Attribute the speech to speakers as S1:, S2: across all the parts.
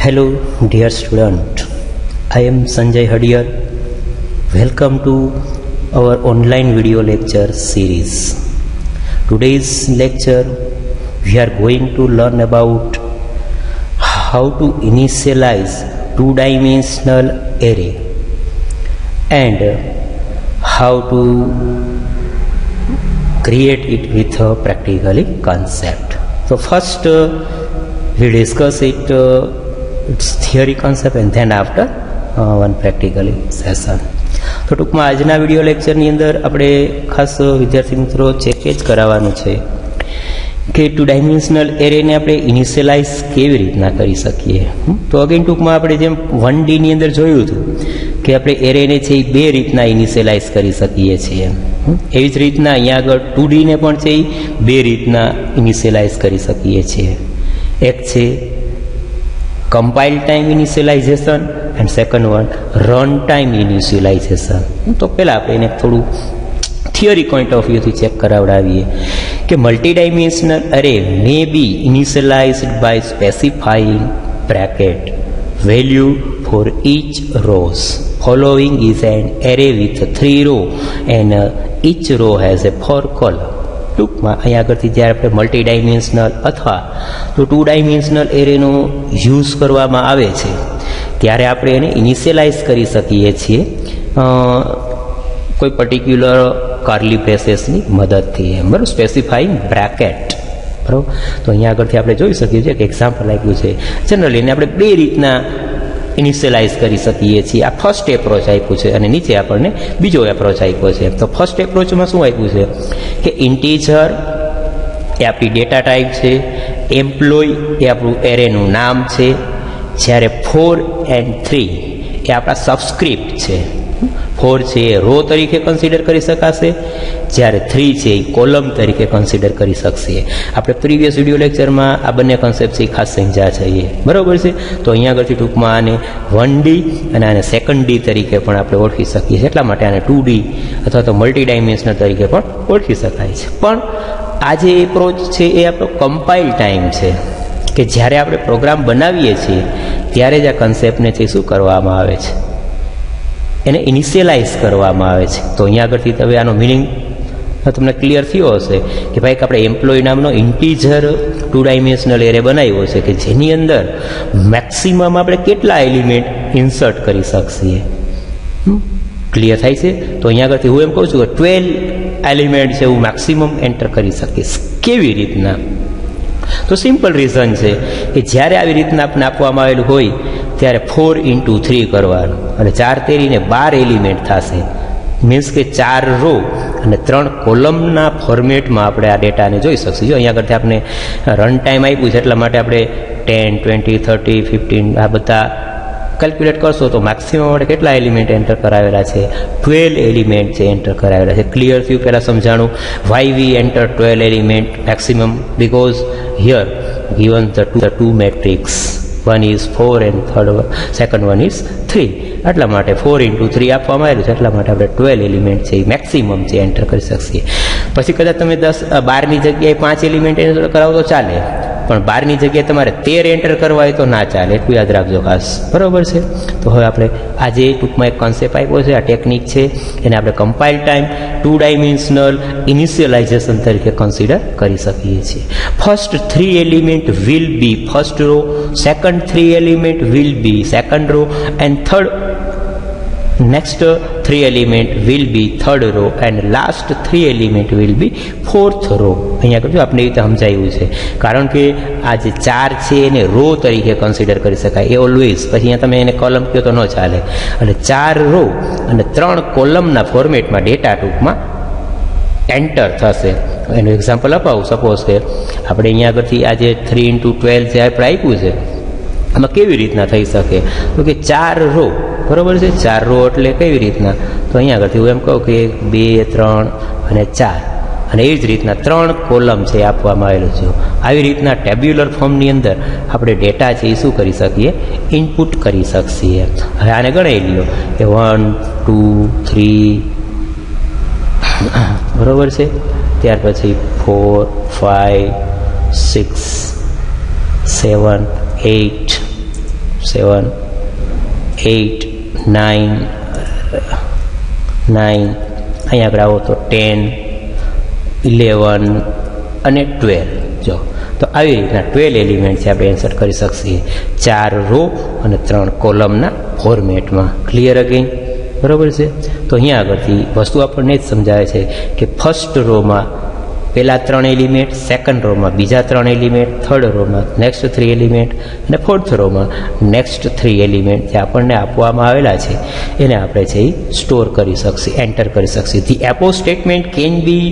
S1: Hello, dear student. I am Sanjay Hadiyar. Welcome to our online video lecture series. Today's lecture, we are going to learn about how to initialize two-dimensional array and how to create it with a practical concept. So first we discuss its theory concept and then after one practical session. તો ટૂંકમાં આજના video લેક્ચરની અંદર આપણે ખાસ વિદ્યાર્થી મિત્રો check જ કરાવવાનું છે કે ટુ ડાયમેન્શનલ એરેને આપણે ઇનિશિયલાઇઝ કેવી રીતના કરી શકીએ. તો અગેન ટૂંકમાં આપણે જેમ 1Dની અંદર જોયું હતું કે આપણે એરેને છે એ બે રીતના ઇનિશિયલાઇઝ કરી શકીએ છીએ. એવી જ રીતના અહીંયા આગળ 2Dને પણ છે એ બે રીતના ઇનિશિયલાઇઝ કરી શકીએ છીએ. એક છે compile time initialization and second one run time initialization. તો પહેલાં આપણે એને થોડું થિયરી પોઈન્ટ ઓફ વ્યૂથી ચેક કરાવડાવીએ કે multi dimensional array may be initialized by specifying bracket value for each rows. Following is an array with 3 rows and each row has a 4 column. ટૂંકમાં અહીંયા આગળથી જ્યારે આપણે મલ્ટી ડાયમેન્શનલ અથવા તો ટુ ડાયમેન્શનલ એરેનો યુઝ કરવામાં આવે છે ત્યારે આપણે એને ઇનિશિયલાઇઝ કરી શકીએ છીએ કોઈ પર્ટિક્યુલર કર્લી બ્રેસીસની મદદથી, બરાબર, સ્પેસિફાઈંગ બ્રેકેટ, બરાબર. તો અહીંયા આગળથી આપણે જોઈ શકીએ છીએ કે એક્ઝામ્પલ આપ્યું છે. જનરલી એને આપણે બે રીતના ઇનિશિયલાઇઝ કરી શકીએ છીએ. આ ફર્સ્ટ એપ્રોચ આપ્યું છે અને નીચે આપણને બીજો એપ્રોચ આપ્યો છે. તો ફર્સ્ટ એપ્રોચમાં શું આપ્યું છે કે ઇન્ટીજર એ આપણી ડેટા ટાઈપ છે, એમ્પ્લોય એ આપણું એરેનું નામ છે, જ્યારે 4 and 3 એ આપણા સબસ્ક્રિપ્ટ છે. 4 છે એ રો તરીકે કન્સિડર કરી શકાશે, જ્યારે 3 છે એ કોલમ તરીકે કન્સિડર કરી શકશે. આપણે પ્રીવિયસ વિડીયો લેક્ચરમાં આ બંને કન્સેપ્ટ છે ખાસ સમજ્યા છીએ, બરાબર છે. તો અહીંયા આગળથી ટૂંકમાં આને 1D અને આને સેકન્ડ ડી તરીકે પણ આપણે ઓળખી શકીએ છીએ. એટલા માટે આને 2D અથવા તો મલ્ટી ડાયમેન્શનલ તરીકે પણ ઓળખી શકાય છે. પણ આ જે એપ્રોચ છે એ આપણો કમ્પાઇલ ટાઈમ છે કે જ્યારે આપણે પ્રોગ્રામ બનાવીએ છીએ ત્યારે જ આ કન્સેપ્ટને છે શું કરવામાં આવે છે, એને ઇનિશિયલાઇઝ કરવામાં આવે છે. તો અહીંયા આગળથી હવે આનો મિનિંગ તમને ક્લિયર થયો હશે કે ભાઈ આપણે એમ્પ્લોય નામનો ઇન્ટીજર ટુ ડાયમેન્શનલ એરે બનાવ્યો છે કે જેની અંદર મેક્સિમમ આપણે કેટલા એલિમેન્ટ ઇન્સર્ટ કરી શકીએ. ક્લિયર થાય છે? તો અહીંયા આગળથી હું એમ કહું છું કે 12 એલિમેન્ટ છે હું મેક્સિમમ એન્ટર કરી શકીશ. કેવી રીતના? તો સિમ્પલ રીઝન છે કે જ્યારે આવી રીતના આપણે આપવામાં આવેલું હોય ત્યારે 4 into 3 કરવાનું અને 4 તેરીને 12 એલિમેન્ટ થશે. મીન્સ કે 4 રો અને 3 કોલમના ફોર્મેટમાં આપણે આ ડેટાને જોઈ શકીશું. જો અહીંયા આગળથી આપણે રન ટાઈમ આપ્યું છે એટલા માટે આપણે 10, 20, 30, 15 આ બધા કેલ્ક્યુલેટ કરશો તો મેક્સિમમ આપણે કેટલા એલિમેન્ટ એન્ટર કરાવેલા છે? 12 એલિમેન્ટ છે એન્ટર કરાવેલા છે. ક્લિયર થયું? પહેલાં સમજાણું why we enter 12 element maximum because here given the two matrix, one is 4 and second one is 3. એટલા માટે 4 into 3 આપવામાં આવેલું છે એટલા માટે આપણે 12 એલિમેન્ટ છે એ મેક્સિમમ છે એન્ટર કરી શકીએ. પછી કદાચ તમે 12ની જગ્યાએ 5 એલિમેન્ટ એન્ટર કરાવો તો ચાલે, પણ 12ની જગ્યાએ તમારે 13 એન્ટર કરવા હોય તો ના ચાલે. એટલું યાદ રાખજો ખાસ, બરાબર છે. તો હવે આપણે આજે ટૂંકમાં એક કોન્સેપ્ટ આપ્યો છે, આ ટેકનિક છે, એને આપણે compile time two dimensional initialization તરીકે કન્સિડર કરી શકીએ છીએ. First 3 element will be first row, second 3 element will be second row and third next 3 element will be third row and last 3 element will be fourth row. અહીંયા કરજો આપણે એ રીતે સમજાયું છે કારણ કે આ જે 4 છે એને રો તરીકે કન્સિડર કરી શકાય એ ઓલવેઝ. પછી અહીંયા તમે એને કોલમ કહો તો ન ચાલે. એટલે 4 રો અને 3 કોલમના ફોર્મેટમાં ડેટા ટૂંકમાં એન્ટર થશે. એનું એક્ઝામ્પલ અપાવું. સપોઝ કે આપણે અહીંયા આગળથી આ જે 3 into 12 જે આપણે આપ્યું છે આમાં કેવી રીતના થઈ શકે તો કે 4 રો, બરાબર છે. 4 રો એટલે કેવી રીતના? તો અહીંયા આગળથી હું એમ કહું કે 2, 3 અને 4 અને એવી જ રીતના 3 કોલમ છે આપવામાં આવેલું છે. આવી રીતના ટેબ્યુલર ફોર્મની અંદર આપણે ડેટા છે એ શું કરી શકીએ? ઇનપુટ કરી શકીએ. હવે આને ગણાવી લ્યો કે 1, 2, 3, બરાબર છે. ત્યાર પછી 4, 5, 6, 7, 8, 7, 8, 9, અહીંયા આગળ આવો તો 10, 11 અને 12. જો તો આવી રીતના 12 એલિમેન્ટ છે આપણે ઇન્સર્ટ કરી શકીએ 4 રો અને 3 કોલમના ફોર્મેટમાં. Clear again? બરાબર છે. તો અહીંયા આગળથી વસ્તુ આપણને જ સમજાવે છે કે ફર્સ્ટ રોમાં પહેલા 3 એલિમેન્ટ, સેકન્ડ રોમાં બીજા 3 એલિમેન્ટ, થર્ડ રોમાં નેક્સ્ટ 3 એલિમેન્ટ અને ફોર્થ રોમાં નેક્સ્ટ 3 એલિમેન્ટ જે આપણને આપવામાં આવેલા છે એને આપણે છે એ સ્ટોર કરી શકીએ, એન્ટર કરી શકીએ. The above statement can be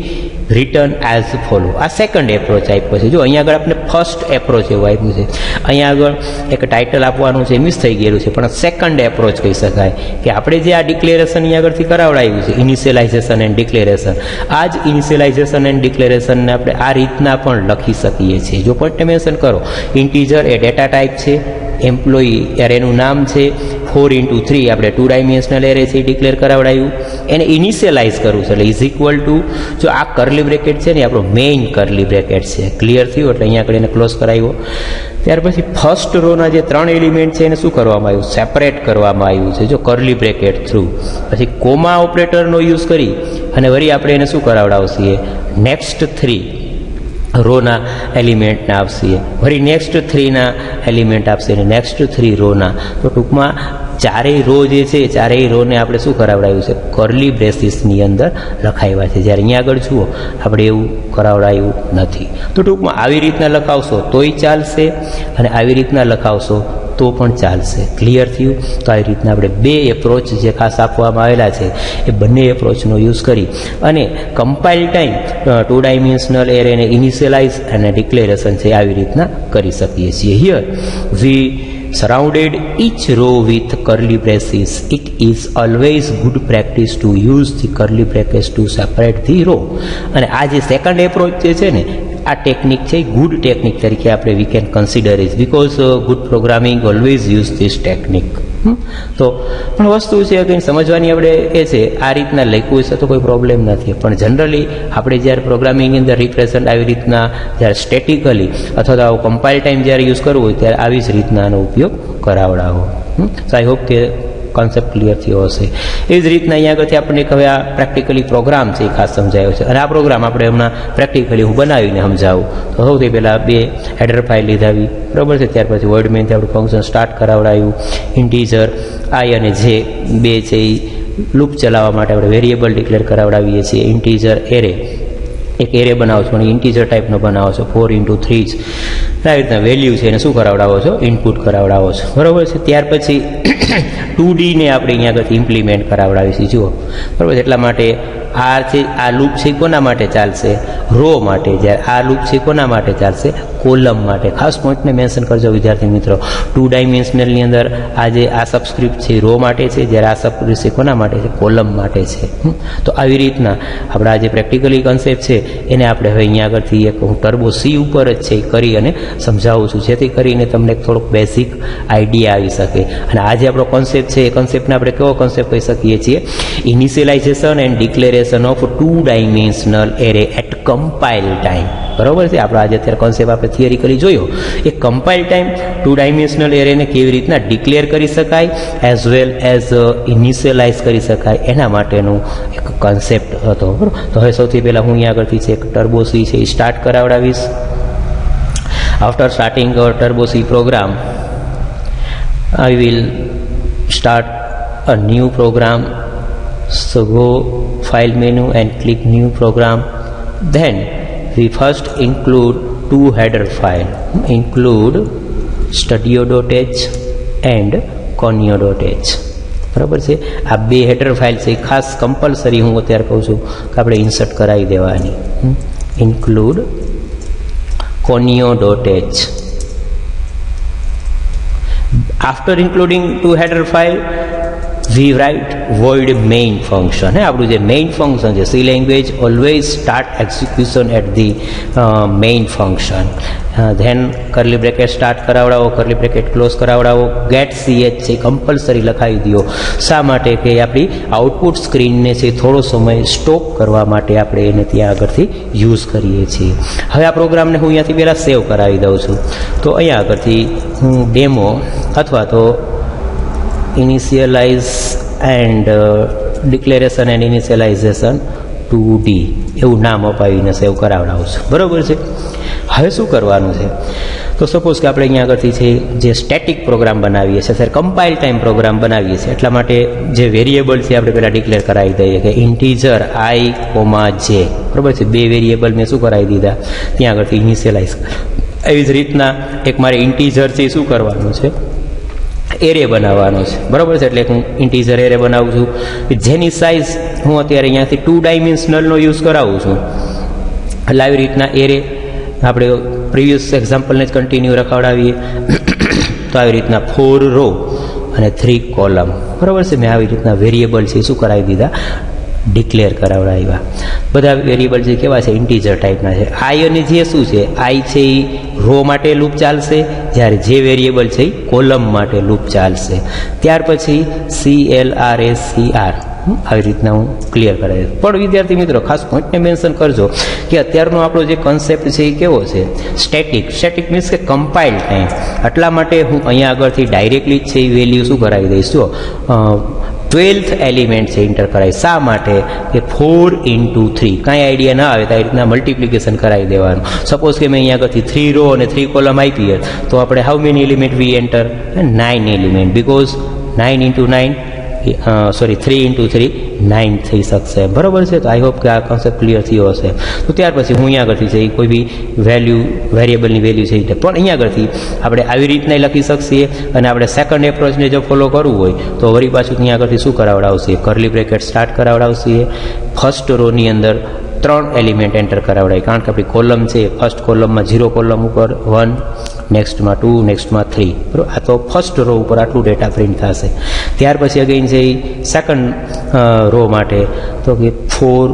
S1: written as follow. આ સેકન્ડ એપ્રોચ આપ્યો છે. જો અહીંયા આગળ આપણે ફર્સ્ટ એપ્રોચ એવું આપ્યું છે. અહીંયા આગળ એક ટાઇટલ આપવાનું છે, મિસ થઈ ગયેલું છે, પણ સેકન્ડ એપ્રોચ કહી શકાય કે આપણે જે આ ડિક્લેરેશન અહીંયા આગળથી કરાવડાવ્યું છે, ઇનિશિયલાઇઝેશન એન્ડ ડિક્લેરેશન, આ જ ઇનિશિયલાઇઝેશન એન્ડ ડિક્લેરેશનને આપણે આ રીતના પણ લખી શકીએ છીએ. જો પોઈન્ટ મેન્શન કરો, ઇન્ટીજર એ ડેટા ટાઈપ છે, એમ્પ્લોયી એરેનું નામ છે, 4x3 આપણે 2 ડાયમેન્શનલ એરે છે ડિક્લેર કરાવડાયું, એને ઇનિશિયલાઇઝ કરવું છે એટલે ઇઝ ઇક્વલ ટુ, જો આ કરલી બ્રેકેટ છે ને આપણો મેઇન કરલી બ્રેકેટ છે. ક્લિયર થયું? એટલે અહીંયા આગળ એને ક્લોઝ કરાવ્યો. ત્યાર પછી ફર્સ્ટ રોના જે 3 એલિમેન્ટ છે એને શું કરવામાં આવ્યું? સેપરેટ કરવામાં આવ્યું છે, જો કરલી બ્રેકેટ થ્રુ. પછી કોમા ઓપરેટરનો યુઝ કરી અને વળી આપણે એને શું કરાવડાવશીએ? નેક્સ્ટ 3 રોના એલિમેન્ટના આપશે, વળી નેક્સ્ટ 3ના એલિમેન્ટ આપશે અને નેક્સ્ટ 3 રોના. તો ટૂંકમાં ચારેય રો જે છે, ચારેય રોને આપણે શું કરાવડાવ્યું છે? કરલી બ્રેસીસની અંદર લખાવ્યા છે. જ્યારે અહીંયા આગળ જુઓ આપણે એવું કરાવડાયું નથી. તો ટૂંકમાં આવી રીતના લખાવશો તોય ચાલશે અને આવી રીતના લખાવશો તો પણ ચાલશે. ક્લિયર થયું? તો આવી રીતના આપણે 2 એપ્રોચ જે ખાસ આપવામાં આવેલા છે એ બંને એપ્રોચનો યુઝ કરી અને કમ્પાઇલ ટાઈમ 2 ડાયમેન્શનલ એરેને ઇનિશિયલાઇઝ અને ડિક્લેરેશન છે આવી રીતના કરી શકીએ છીએ. Here we surrounded each row with curly braces. It is always good practice to use the curly brackets to separate the row. અને આ જે સેકન્ડ એપ્રોચ જે છે ને આ ટેકનિક છે, ગુડ ટેકનિક તરીકે આપણે we can consider is, because good programming always use this technique. તો પણ વસ્તુ છે કે સમજવાની આપણે એ છે, આ રીતના લખ્યું હશે તો કોઈ પ્રોબ્લેમ નથી, પણ જનરલી આપણે જ્યારે પ્રોગ્રામિંગની અંદર રિપ્રેઝન્ટ આવી રીતના જ્યારે સ્ટેટિકલી અથવા તો કમ્પાઇલ ટાઈમ જ્યારે યુઝ કરવું હોય ત્યારે આવી જ રીતના આનો ઉપયોગ કરાવડાવો. તો આઈ હોપ કે કોન્સેપ્ટ ક્લિયર થયો હશે. એ જ રીતના અહીંયા આગળથી આપણને હવે આ પ્રેક્ટિકલી પ્રોગ્રામ છે એ ખાસ સમજાયો છે અને આ પ્રોગ્રામ આપણે હમણાં પ્રેક્ટિકલી હું બનાવીને સમજાવું. તો સૌથી પહેલાં 2 હેડર ફાઇલ લીધાવી, બરાબર છે. ત્યાર પછી વર્ડમેનથી આપણું ફંક્શન સ્ટાર્ટ કરાવડાવ્યું. ઇન્ટીજર આઈ અને જે 2 છે એ લૂપ ચલાવવા માટે આપણે વેરિયેબલ ડિક્લેર કરાવડાવીએ છીએ. ઇન્ટીજર એરે એક એરે બનાવો છો અને ઇન્ટીજર ટાઈપનો બનાવો છો, 4x3 જ. આવી રીતના વેલ્યુ છે એને શું કરાવડાવો છો? ઇનપુટ કરાવડાવો છો, બરાબર છે. ત્યાર પછી 2D ને આપણે અહીંયા આગળથી ઇમ્પ્લિમેન્ટ કરાવડાવીશું. જુઓ, બરાબર. એટલા માટે આ છે, આ લૂપ છે કોના માટે ચાલશે? રો માટે. જ્યારે આ લૂપ છે કોના માટે ચાલશે? કોલમ માટે. ખાસ પોઈન્ટને મેન્શન કરજો વિદ્યાર્થી મિત્રો. 2 ડાયમેન્શનલની અંદર આ જે આ સબસ્ક્રિપ્ટ છે રો માટે છે, જ્યારે આ સબસ્ક્રિપ્ટ છે કોના માટે છે? કોલમ માટે છે. તો આવી રીતના આપણા જે પ્રેક્ટિકલી કન્સેપ્ટ છે એને આપણે હવે અહીંયા આગળથી એક હું ટર્બો સી ઉપર જ છે કરી અને સમજાવું છું, જેથી કરીને તમને થોડોક બેઝિક આઈડિયા આવી શકે. અને આ જે આપણો કોન્સેપ્ટ છે એ કોન્સેપ્ટને આપણે કેવો કોન્સેપ્ટ કહી શકીએ છીએ? Initialization and declaration of 2 dimensional array at compile time. બરાબર છે. આપણો આજે અત્યારે કોન્સેપ્ટ આપણે થિયરિકલી જોયો. એ કમ્પાઇલ ટાઈમ 2 ડાયમેન્શનલ એરેને કેવી રીતના ડિક્લેર કરી શકાય એઝ વેલ એઝ ઇનિશિયલાઇઝ કરી શકાય એના માટેનું એક કોન્સેપ્ટ હતો. બરાબર. તો હવે સૌથી પહેલાં હું અહીંયા આગળથી છે એક ટર્બો સી છે એ સ્ટાર્ટ કરાવડાવીશ. After starting our turbo C program I will start a new program. So go file menu and click new program. Then we first include 2 header file. Include studio.h and conio.h. બરાબર છે. આ 2 header file છે ખાસ compulsory હું અત્યારે કહું છું કે આપણે ઇન્સર્ટ કરાવી દેવાની. Include conio.h. After including 2 header file, we write void main function. આપણું જે મેઇન ફંક્શન છે, C language always start execution at the main function. Then curly bracket start કરાવડાવો, કરલી બ્રેકેટ ક્લોઝ કરાવડાવો, ગેટ CH છે compulsory લખાવી દો. શા માટે કે આપણી આઉટપુટ સ્ક્રીનને છે થોડો સમય સ્ટોપ કરવા માટે આપણે એને ત્યાં આગળથી યુઝ કરીએ છીએ. હવે આ પ્રોગ્રામને હું અહીંયાથી પહેલાં સેવ કરાવી દઉં છું. તો અહીંયા આગળથી હું ડેમો અથવા તો initialize and declaration and initialization 2D એવું નામ અપાવીને સેવ કરાવડાવું છું. બરાબર છે. હવે શું કરવાનું છે? તો સપોઝ કે આપણે અહીંયા આગળથી છે જે સ્ટેટિક પ્રોગ્રામ બનાવીએ છીએ, ત્યારે કમ્પાઇલ ટાઈમ પ્રોગ્રામ બનાવીએ છીએ, એટલા માટે જે વેરિયેબલ છે આપણે પહેલાં ડિક્લેર કરાવી દઈએ કે ઇન્ટીજર I, J. બરાબર છે. 2 વેરિયેબલ મેં શું કરાવી દીધા ત્યાં આગળથી ઇનિશિયલાઇઝ. એવી જ રીતના એક મારે ઇન્ટીજર છે શું કરવાનું છે? એરે બનાવવાનો છે. બરાબર છે. એટલે હું ઇન્ટીજર એરે બનાવું છું, જેની સાઇઝ હું અત્યારે અહીંયાથી 2 ડાયમેન્શનલનો યુઝ કરાવું છું. એટલે આવી રીતના એરે આપણે પ્રીવિયસ એક્ઝામ્પલને જ કન્ટિન્યુ રખાવડાવીએ તો આવી રીતના 4 રો અને 3 કોલમ. બરાબર છે. મેં આવી રીતના વેરિયેબલ છે શું કરાવી દીધા? ડિક્લેર કરાવડાવ્યા. બધા વેરિયેબલ જે કેવા છે? ઇન્ટીજર ટાઈપના છે. આઈ અને જે શું છે? આઈ છે એ રો માટે લૂપ ચાલશે, જ્યારે જે વેરિયેબલ છે એ કોલમ માટે લૂપ ચાલશે. ત્યાર પછી CLRSCR આવી રીતના હું ક્લિયર કરાવી. પણ વિદ્યાર્થી મિત્રો ખાસ પોઈન્ટને મેન્શન કરજો કે અત્યારનો આપણો જે કોન્સેપ્ટ છે એ કેવો છે? સ્ટેટિક. સ્ટેટિક મીન્સ કે કમ્પાઇલ ટાઈમ. એટલા માટે હું અહીંયા આગળથી ડાયરેક્ટલી જ છે એ વેલ્યુ શું કરાવી દઈશ? જો 12th એલિમેન્ટ છે ઇન્ટર કરાવી. શા માટે? કે 4 into 3. કાંઈ આઈડિયા ના આવે તો આવી રીતના મલ્ટિપ્લિકેશન કરાવી દેવાનું. સપોઝ કે મેં અહીંયા આગળથી 3 રો અને 3 કોલમ આપી તો આપણે how many element we enter? 9 element. Because 9 into 9 3 into 3 9 થઈ શકશે. બરાબર છે. તો આઈ હોપ કે આ કોન્સેપ્ટ ક્લિયર થયો હશે. તો ત્યાર પછી હું અહીંયા આગળથી છે કોઈ બી વેરિયેબલની વેલ્યુ છે પણ અહીંયા આગળથી આપણે આવી રીતના લખી શકીએ. અને આપણે સેકન્ડ એપ્રોચને જો ફોલો કરવું હોય તો વળી પાછું અહીંયા આગળથી શું કરાવડાવશે? કરલી બ્રેકેટ સ્ટાર્ટ કરાવડાવશે. ફર્સ્ટ રોની અંદર 3 એલિમેન્ટ એન્ટર કરાવડાય, કારણ કે આપણી કોલમ છે ફર્સ્ટ કોલમમાં 0 કોલમ ઉપર 1, નેક્સ્ટમાં 2, નેક્સ્ટમાં 3. બરાબર. આ તો ફર્સ્ટ રો ઉપર આટલું ડેટા પ્રિન્ટ થશે. ત્યાર પછી અગેઇન છે સેકન્ડ રો માટે તો કે 4,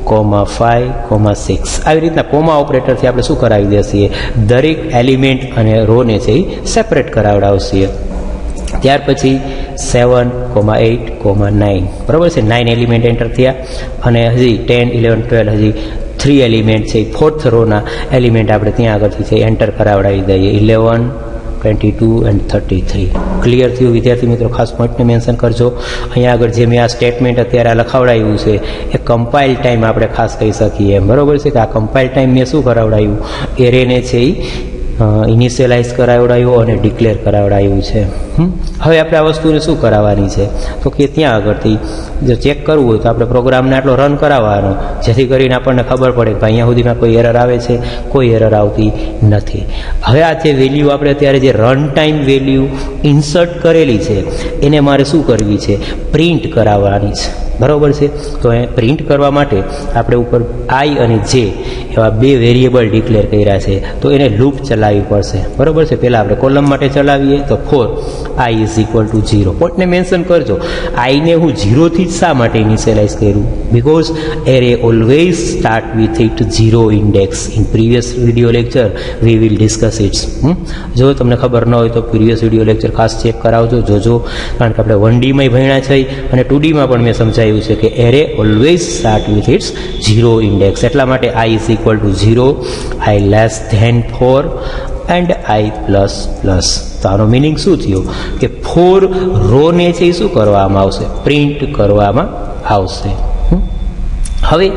S1: 5, 6. આવી રીતના કોમા ઓપરેટરથી આપણે શું કરાવી દેશે? દરેક એલિમેન્ટ અને રોને છે એ સેપરેટ કરાવડાવશે. ત્યાર પછી 7, 8, 9. બરાબર છે. 9 એલિમેન્ટ એન્ટર થયા અને હજી 10, 11, 12 હજી 3 એલિમેન્ટ છે ફોર્થ રોના એલિમેન્ટ આપણે ત્યાં આગળથી છે એન્ટર કરાવડાવી દઈએ. 11, 22 and 33. ક્લિયર થયું વિદ્યાર્થી મિત્રો? ખાસ પોઈન્ટને મેન્શન કરજો. અહીંયા આગળ જે મેં આ સ્ટેટમેન્ટ અત્યારે આ લખાવડાવ્યું છે એ કમ્પાઇલ ટાઈમ આપણે ખાસ કહી શકીએ એમ. બરાબર છે. કે આ કમ્પાઇલ ટાઈમ મેં શું કરાવડાવ્યું? એરેને છે એ ઇનિશિયલાઇઝ કરાવડાવ્યું અને ડિક્લેર કરાવડાવ્યું છે. હવે આપણે આ વસ્તુને શું કરાવવાની છે? તો કે ત્યાં આગળથી જો ચેક કરવું હોય તો આપણે પ્રોગ્રામને આટલો રન કરાવવાનો, જેથી કરીને આપણને ખબર પડે કે અહીંયા સુધીમાં કોઈ એરર આવે છે? કોઈ એરર આવતી નથી. હવે આ જે વેલ્યુ આપણે અત્યારે જે રન ટાઈમ વેલ્યુ ઇન્સર્ટ કરેલી છે એને મારે શું કરવી છે? પ્રિન્ટ કરાવવાની છે. બરાબર છે. તો એ પ્રિન્ટ કરવા માટે આપણે ઉપર I અને J એવા 2 વેરિયેબલ ડિક્લેર કર્યા છે, તો એને લૂપ ચલાવવી પડશે. બરાબર છે. પહેલાં આપણે કોલમ માટે ચલાવીએ તો 4 I = 0. પોઈન્ટને મેન્શન કરજો. આઈને હું 0 થી જ શા માટે ઇનિશિયલાઇઝ કર્યું? Because array always start with it 0 index. In previous video lecture we will discuss its. જો તમને ખબર ન હોય તો પ્રીવિયસ વિડીયો લેક્ચર ખાસ ચેક કરાવજો, જોજો. કારણ કે આપણે 1Dમાં ભણ્યા છે અને 2Dમાં પણ મેં સમજાવ્યું છે કે array always start with it's 0 index. એટલા માટે I = 0, I <4 and I++. તો આનો મિનિંગ શું થયો? કે 4 રોને છે શું કરવામાં આવશે? પ્રિન્ટ કરવામાં આવશે. હવે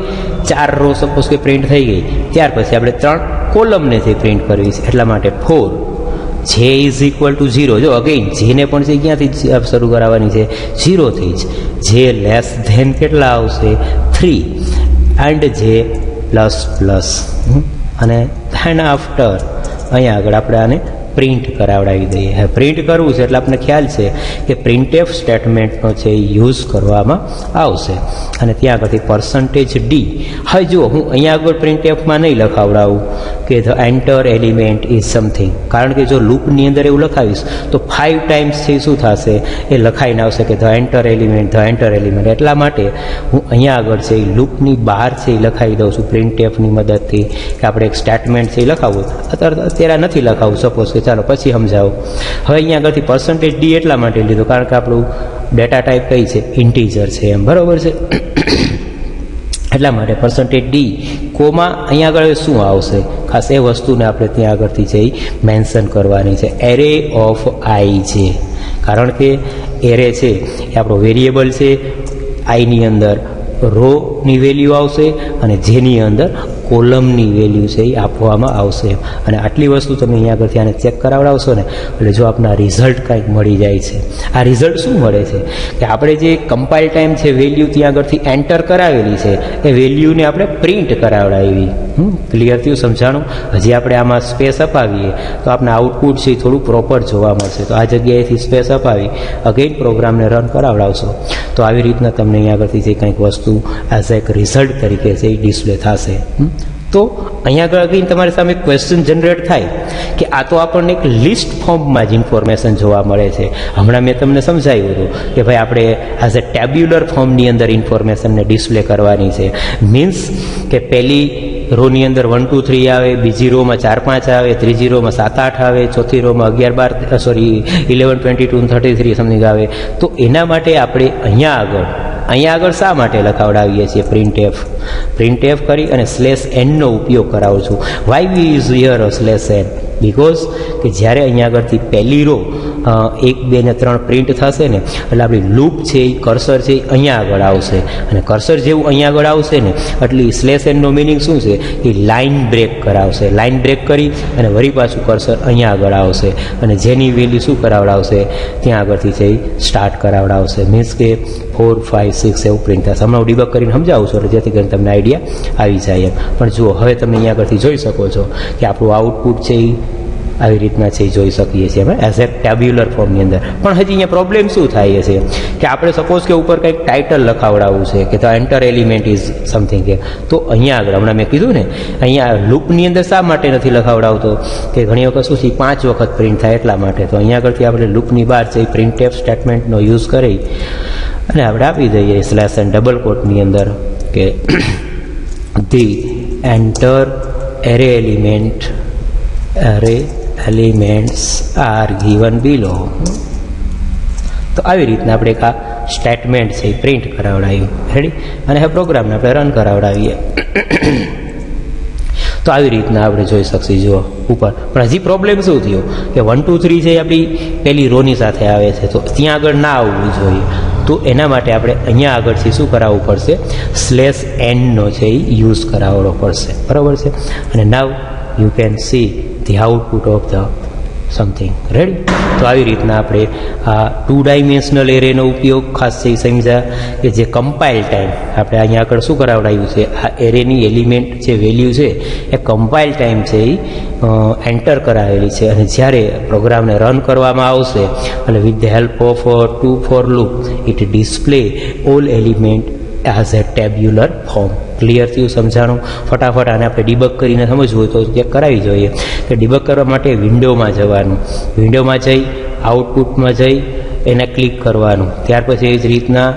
S1: 4 રો સપોઝ કે પ્રિન્ટ થઈ ગઈ, ત્યાર પછી આપણે 3 કોલમને છે પ્રિન્ટ કરવી છે. એટલા માટે 4 J = 0. જો અગેઇન જેને પણ છે ક્યાંથી શરૂ કરાવવાની છે? 0 થી જ. J કેટલા આવશે? 3 and J++. અને ધેન આફ્ટર અહીંયા આગળ આપણે આને પ્રિન્ટ કરાવડાવી દઈએ. હવે પ્રિન્ટ કરવું છે એટલે આપણને ખ્યાલ છે કે પ્રિન્ટએફ સ્ટેટમેન્ટનો છે એ યુઝ કરવામાં આવશે. અને ત્યાં આગળથી %d. હવે જો હું અહીંયા આગળ પ્રિન્ટએફમાં નહીં લખાવડાવું કે the enter element is something, કારણ કે જો લૂપની અંદર એવું લખાવીશ તો 5 ટાઈમ્સ છે શું થશે, એ લખાઈને આવશે કે the enter element, the enter element. એટલા માટે હું અહીંયા આગળ છે એ લૂપની બહાર છે એ લખાવી દઉં છું પ્રિન્ટએફની મદદથી, કે આપણે એક સ્ટેટમેન્ટ છે એ લખાવવું. અત્યારે નથી લખાવું, સપોઝ કે ચાલો પછી સમજાવું. હવે અહીંયા આગળથી %d એટલા માટે લીધું કારણ કે આપણું ડેટા ટાઈપ કઈ છે, ઇન્ટીજર છે એમ, બરાબર છે. એટલા માટે %d કોમા અહીંયા આગળ શું આવશે, ખાસ એ વસ્તુને આપણે ત્યાં આગળથી છે એ મેન્શન કરવાની છે. એરે ઓફ આઈ છે, કારણ કે એરે છે એ આપણો વેરિયેબલ છે. આઈની અંદર રોની વેલ્યુ આવશે અને જેની અંદર કોલમની વેલ્યુ છે એ આપવામાં આવશે. અને આટલી વસ્તુ તમે અહીંયા આગળથી આને ચેક કરાવડાવશો ને એટલે જો આપણા રિઝલ્ટ કંઈક મળી જાય છે. આ રિઝલ્ટ શું મળે છે કે આપણે જે કમ્પાઇલ ટાઈમ છે વેલ્યુ ત્યાં આગળથી એન્ટર કરાવેલી છે એ વેલ્યુને આપણે પ્રિન્ટ કરાવડાવી. ક્લિયર થયું, સમજાણું? હજી આપણે આમાં સ્પેસ અપાવીએ તો આપણે આઉટપુટ છે એ થોડું પ્રોપર જોવા મળશે. તો આ જગ્યાએથી સ્પેસ અપાવી અગેન પ્રોગ્રામને રન કરાવડાવશો તો આવી રીતના તમને અહીંયા આગળથી જે કંઈક વસ્તુ એઝ એક રિઝલ્ટ તરીકે છે એ ડિસ્પ્લે થશે. તો અહીંયા આગળ અગેન તમારી સામે ક્વેશ્ચન જનરેટ થાય કે આ તો આપણને એક લિસ્ટ ફોર્મમાં જ ઇન્ફોર્મેશન જોવા મળે છે. હમણાં મેં તમને સમજાવ્યું હતું કે ભાઈ આપણે એઝ એ ટેબ્યુલર ફોર્મની અંદર ઇન્ફોર્મેશનને ડિસ્પ્લે કરવાની છે. મીન્સ કે પહેલી રોની અંદર 1 2 3 આવે, બીજી રોમાં 4 5 આવે, ત્રીજી રોમાં 7 8 આવે, ચોથી રોમાં 11 12 11 22 33 સમથિંગ આવે. તો એના માટે આપણે અહીંયા આગળ શા માટે લખાવડાવીએ છીએ પ્રિન્ટએફ કરી અને /n નો ઉપયોગ કરાવું છું. Why we use here /n? Because કે જ્યારે અહીંયા આગળથી પહેલી રો 1 2 ને 3 પ્રિન્ટ થશે ને એટલે આપણી લૂપ છે એ કર્સર છે એ અહીંયા આગળ આવશે. અને કર્સર જેવું અહીંયા આગળ આવશે ને એટલે /n નો મિનિંગ શું છે એ લાઇન બ્રેક કરાવશે. લાઇન બ્રેક કરી અને વળી પાછું કર્સર અહીંયા આગળ આવશે અને જેની વેલ્યુ શું કરાવડાવશે, ત્યાં આગળથી છે એ સ્ટાર્ટ કરાવડાવશે. મીન્સ કે 4 5 6 એવું પ્રિન્ટ થશે. હમણાં હું ડિબગ કરીને સમજાવું છું એટલે જેથી કરીને તમને આઈડિયા આવી જાય એમ. પણ જુઓ હવે તમે અહીંયા આગળથી જોઈ શકો છો કે આપણું આઉટપુટ છે એ આવી રીતના છે એ જોઈ શકીએ છીએ અમે એઝ એ ટેબ્યુલર ફોર્મની અંદર. પણ હજી અહીંયા પ્રોબ્લેમ શું થાય છે કે આપણે સપોઝ કે ઉપર કંઈક ટાઇટલ લખાવડાવવું છે કે the enter element is something, કે તો અહીંયા આગળ હમણાં મેં કીધું ને અહીંયા લૂપની અંદર શા માટે નથી લખાવડાવતો કે ઘણી વખત શું છે 5 વખત પ્રિન્ટ થાય એટલા માટે. તો અહીંયા આગળથી આપણે લૂપની બહાર છે એ પ્રિન્ટએફ સ્ટેટમેન્ટનો યુઝ કરી અને આપણે આપી દઈએ /n ડબલ કોટની અંદર કે the enter array elements R given below. તો આવી રીતના આપણે એક આ સ્ટેટમેન્ટ છે એ પ્રિન્ટ કરાવડાવ્યું. રેડી? અને હવે પ્રોગ્રામને આપણે રન કરાવડાવીએ. તો આવી રીતના આપણે જોઈ શકીએ જુઓ ઉપર. પણ હજી પ્રોબ્લેમ શું થયો કે 1 2 3 છે આપણી પહેલી રોની સાથે આવે છે તો ત્યાં આગળ ના આવવું જોઈએ. તો એના માટે આપણે અહીંયા આગળથી શું કરાવવું પડશે, /n નો છે એ યુઝ કરાવવો પડશે. બરાબર છે? અને now you can see the output of the something. Ready? તો આવી રીતના આપણે આ 2 ડાયમેન્શનલ એરેનો ઉપયોગ ખાસ છે સમજ્યા કે જે કમ્પાઇલ ટાઈમ આપણે અહીંયા આગળ શું કરાવડાવ્યું છે, આ એરેની એલિમેન્ટ જે વેલ્યુ છે એ કમ્પાઇલ ટાઈમ છે એ એન્ટર કરાવેલી છે. અને જ્યારે પ્રોગ્રામને રન કરવામાં આવશે અને with the help of 2 for loop it display all element as a tabular form. Clear થયું, સમજાણું? ફટાફટ આને આપણે ડિબગ કરીને સમજવું હોય તો ચેક કરાવી જોઈએ કે ડિબગ કરવા માટે વિન્ડોમાં જવાનું, વિન્ડોમાં જઈ આઉટપુટમાં જઈ એને ક્લિક કરવાનું, ત્યાર પછી એ જ રીતના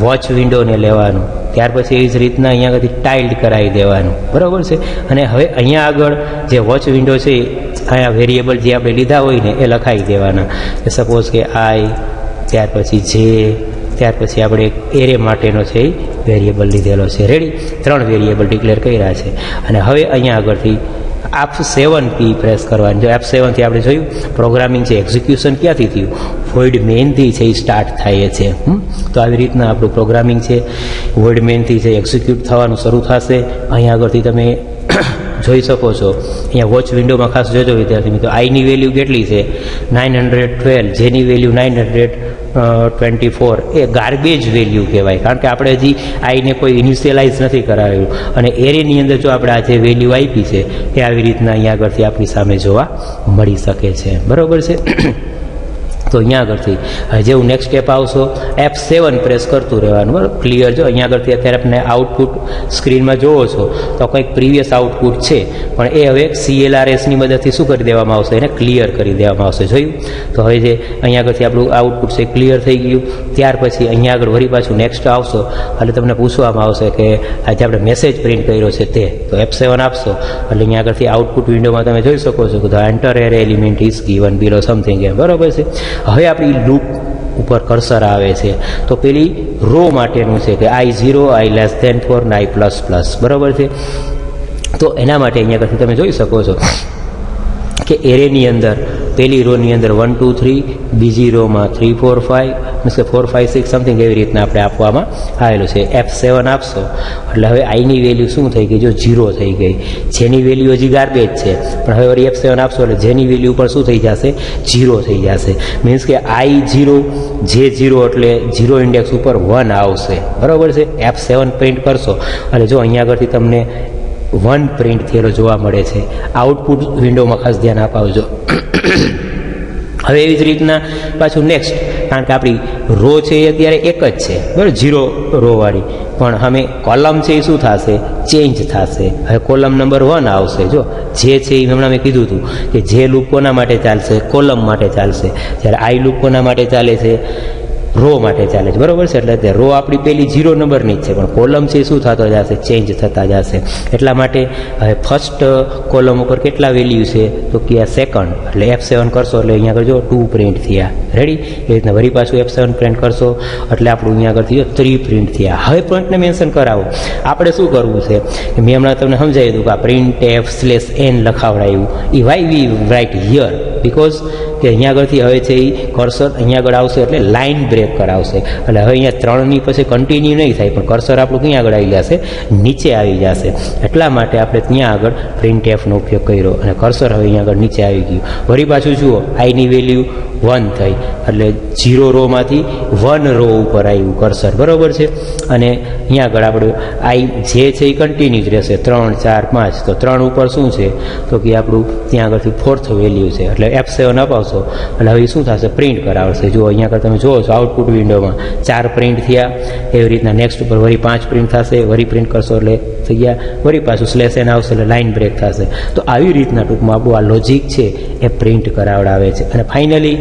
S1: વોચ વિન્ડોને લેવાનું, ત્યાર પછી એ જ રીતના અહીંયા આગળથી ટાઇલ્ડ કરાવી દેવાનું. બરાબર છે? અને હવે અહીંયા આગળ જે વોચ વિન્ડો છે અહીંયા વેરિયેબલ જે આપણે લીધા હોય ને એ લખાવી દેવાના. કે સપોઝ કે આઈ, ત્યાર પછી જે, ત્યાર પછી આપણે એક એરે માટેનો છે એ વેરિયેબલ લીધેલો છે. રેડી? 3 વેરિયેબલ ડિક્લેર કર્યા છે. અને હવે અહીંયા આગળથી F7 કી પ્રેસ કરવાની. જો F7 થી આપણે જોયું પ્રોગ્રામિંગ છે એક્ઝિક્યુશન ક્યાંથી થયું, વોઇડ મેનથી છે એ સ્ટાર્ટ થાય છે. તો આવી રીતના આપણું પ્રોગ્રામિંગ છે વોઇડ મેનથી છે એક્ઝિક્યુટ થવાનું શરૂ થશે. અહીંયા આગળથી તમે જોઈ શકો છો. અહીંયા વોચ વિન્ડોમાં ખાસ જોજો વિદ્યાર્થી મિત્રો, આઈની વેલ્યુ કેટલી છે 912, જેની વેલ્યુ 924. એ ગાર્બેજ વેલ્યુ કહેવાય, કારણ કે આપણે હજી આઈને કોઈ ઇનિશિયલાઇઝ નથી કરાવ્યું. અને એરેની અંદર જો આપણે આ જે વેલ્યુ આપી છે એ આવી રીતના અહીંયા આગળથી આપણી સામે જોવા મળી શકે છે. બરાબર છે. તો અહીંયા આગળથી જેવું નેક્સ્ટ સ્ટેપ આવશો F7 પ્રેસ કરતું રહેવાનું. બરાબર, ક્લિયર. જો અહીંયા આગળથી અત્યારે આપણે આઉટપુટ સ્ક્રીનમાં જોવો છો તો કંઈક પ્રીવિયસ આઉટપુટ છે, પણ એ હવે CLRSની મદદથી શું કરી દેવામાં આવશે, એને ક્લિયર કરી દેવામાં આવશે. જોયું? તો હવે જે અહીંયા આગળથી આપણું આઉટપુટ છે ક્લિયર થઈ ગયું. ત્યાર પછી અહીંયા આગળ વળી પાછું નેક્સ્ટ આવશો એટલે તમને પૂછવામાં આવશે કે આજે આપણે મેસેજ પ્રિન્ટ કર્યો છે તે, તો F7 આપશો એટલે અહીંયા આગળથી આઉટપુટ વિન્ડોમાં તમે જોઈ શકો છો કે enter array element is given below something એમ. બરાબર છે. હવે આપણી લૂપ ઉપર કર્સર આવે છે તો પેલી રો માટેનું છે કે I0, I<4 ને I++. બરાબર છે. તો એના માટે અહીંયા પરથી તમે જોઈ શકો છો કે એરેની અંદર પહેલી રોની અંદર 1 2 3, બીજી રોમાં 3 4 5, મીન્સ કે 4 5 6 સમથિંગ એવી રીતના આપણે આપવામાં આવેલું છે. F7 આપશો એટલે હવે આઈની વેલ્યુ શું થઈ ગઈ, જો 0 થઈ ગઈ. જેની વેલ્યુ હજી ગાર્બેજ છે, પણ હવે વળી F7 આપશો એટલે જેની વેલ્યુ ઉપર શું થઈ જશે, 0 થઈ જશે. મીન્સ કે I0 J0 એટલે 0 ઇન્ડેક્સ ઉપર 1 આવશે. બરાબર છે. F7 પ્રિન્ટ કરશો અને જો અહીંયા આગળથી તમને 1 પ્રિન્ટ થયેલો જોવા મળે છે. આઉટપુટ વિન્ડોમાં ખાસ ધ્યાન અપાવજો. હવે એવી જ રીતના પાછું નેક્સ્ટ, કારણ કે આપણી રો છે એ અત્યારે એક જ છે, બરાબર, 0 રો વાળી, પણ અમે કોલમ છે એ શું થશે, ચેન્જ થશે. હવે કોલમ નંબર 1 આવશે. જો જે છે એ હમણાં મેં કીધું હતું કે જે લૂપ કોના માટે ચાલશે, કોલમ માટે ચાલશે, જ્યારે આઈ લૂપ કોના માટે ચાલે છે, રો માટે ચાલે છે. બરાબર છે. એટલે રો આપણી પેલી 0 નંબરની જ છે, પણ કોલમ છે શું થતો જશે, ચેન્જ થતા જશે. એટલા માટે હવે ફર્સ્ટ કોલમ ઉપર કેટલા વેલ્યુ છે તો કે સેકન્ડ, એટલે F7 કરશો એટલે અહીંયા આગળ જો 2 પ્રિન્ટ થયા. રેડી? એ રીતના વળી પાછું F7 પ્રિન્ટ કરશો એટલે આપણું અહીંયા આગળથી 3 પ્રિન્ટ થયા. હવે પોઈન્ટને મેન્શન કરાવો. આપણે શું કરવું છે કે મેં હમણાં તમને સમજાવી દીધું કે આ પ્રિન્ટ F/n લખાવડાવ્યું એ why we write here, because કે અહીંયા આગળથી હવે છે એ કર્સર અહીંયા આગળ આવશે એટલે લાઇન બ્રેક કરાવશે. એટલે હવે અહીંયા 3ની પછી કન્ટિન્યુ નહીં થાય, પણ કર્સર આપણું ક્યાં આગળ આવી જશે, નીચે આવી જશે. એટલા માટે આપણે ત્યાં આગળ printf નો ઉપયોગ કર્યો અને કર્સર હવે અહીંયા આગળ નીચે આવી ગયું. વળી પાછું જુઓ આઈની વેલ્યુ 1 થઈ એટલે 0 રોમાંથી 1 રો ઉપર આવ્યું કર્સર. બરાબર છે. અને અહીંયા આગળ આપણે આઈ જે છે એ કન્ટિન્યુ જ રહેશે, 3 4 5. તો 3 ઉપર શું છે તો કે આપણું ત્યાં આગળથી 4th વેલ્યુ છે, એટલે F7 અપાવશો એટલે હવે શું થશે, પ્રિન્ટ કરાવશે. જુઓ અહીંયા આગળ તમે જુઓ છો આઉટપુટ વિન્ડોમાં 4 પ્રિન્ટ થયા. એવી રીતના નેક્સ્ટ ઉપર વળી 5 પ્રિન્ટ થશે, વળી પ્રિન્ટ કરશો એટલે થઈ ગયા, વળી પાછું /n આવશે એટલે લાઇન બ્રેક થશે. તો આવી રીતના ટૂંકમાં આપણું આ લોજિક છે એ પ્રિન્ટ કરાવડાવે છે. અને ફાઇનલી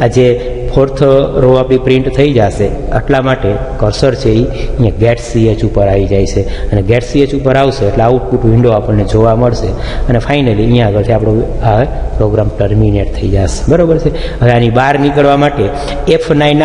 S1: આ જે 4th રો આપણી પ્રિન્ટ થઈ જશે, એટલા માટે કર્સર છે એ અહીંયા get.ch ઉપર આવી જાય છે. અને get.ch ઉપર આવશે એટલે આઉટપુટ વિન્ડો આપણને જોવા મળશે. અને ફાઇનલી અહીંયા આગળથી આપણો આ પ્રોગ્રામ ટર્મિનેટ થઈ જશે. બરાબર છે. હવે આની બહાર નીકળવા માટે F9